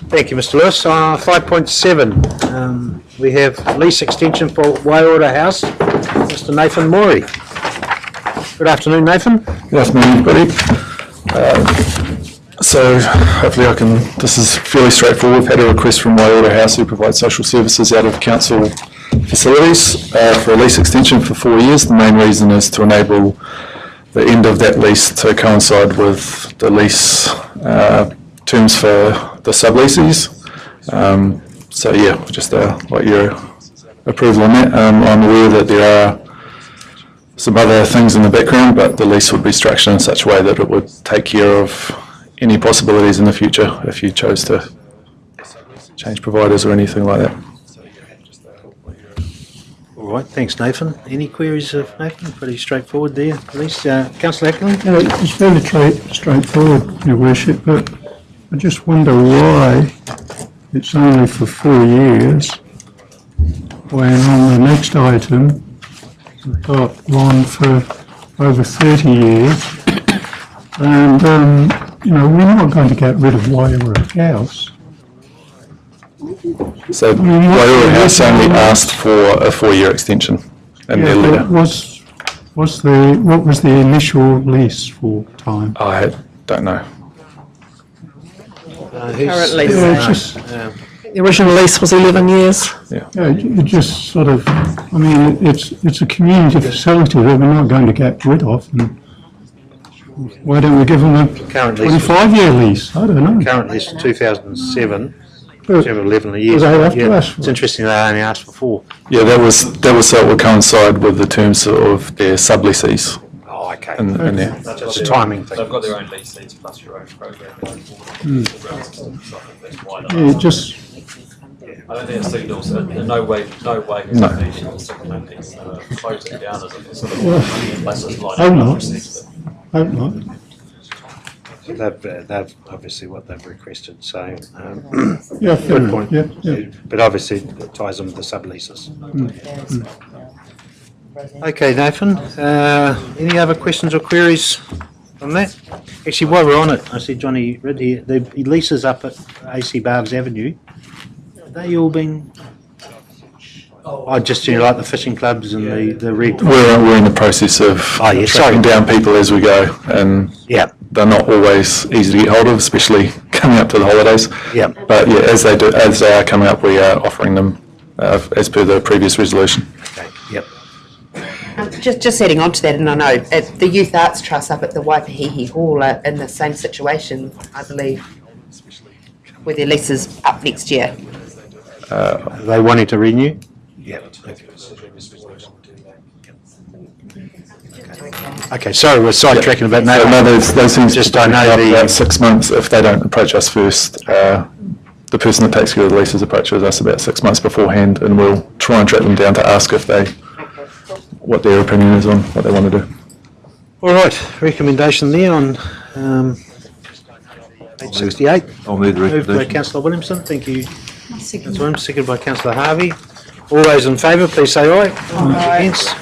Thank you, Mr. Lewis. 5.7, we have lease extension for Waiora House, Mr. Nathan Morey. Good afternoon, Nathan. Good afternoon, everybody. So hopefully this is fairly straightforward. We've had a request from Waiora House, who provide social services out of council facilities, for a lease extension for 4 years. The main reason is to enable the end of that lease to coincide with the lease terms for the subleases. So yeah, just like your approval on that. I'm aware that there are some other things in the background, but the lease would be structured in such a way that it would take care of any possibilities in the future if you chose to change providers or anything like that. All right, thanks, Nathan. Any queries of Nathan? Pretty straightforward there, at least. Councillor Ackland? It's fairly straightforward, Your Worship, but I just wonder why it's only for 4 years when on the next item we've got one for over 30 years, and we're not going to get rid of Waiora House. So Waiora House only asked for a 4-year extension in their letter. What was the initial lease for time? I don't know. Current lease. The original lease was 11 years. Yeah. It just sort of, it's a community facility that we're not going to get rid of. And why don't we give them a 25-year lease? I don't know. Current lease 2007. 11 years. It's interesting they only asked for 4. Yeah, that was so it would coincide with the terms of their subleases. Oh, okay. In there. That's a timing thing. They've got their own lease needs plus your own program going forward. It just. I don't think it signals no way closing it down as a facility unless it's like Hope not. They've obviously what they've requested, so Yeah, good point. Yeah. But obviously it ties them with the subleases. Okay, Nathan. Any other questions or queries on that? Actually, while we're on it, I see Johnny read here. The leases up at AC Bargs Avenue. Are they all been? Just like the fishing clubs and the red. We're in the process of tracking down people as we go, and they're not always easy to get hold of, especially coming up to the holidays. Yeah. But yeah, as they are coming up, we are offering them as per the previous resolution. Okay. Yep. Just adding on to that, and I know the Youth Arts Trust up at the Waipihihi Hall are in the same situation, I believe, with their leases up next year. Are they wanting to renew? Yeah. Okay, sorry, we're sidetracking about that. No, those things just I know about 6 months. If they don't approach us first, the person that takes care of the leases approaches us about 6 months beforehand, and we'll try and track them down to ask if what their opinion is on what they want to do. All right, recommendation there on page 68. I'll move the recommendation. Moved by Councillor Williamson. Thank you. Councillor Williamson, seconded by Councillor Harvey. All those in favour, please say aye. Aye. Against?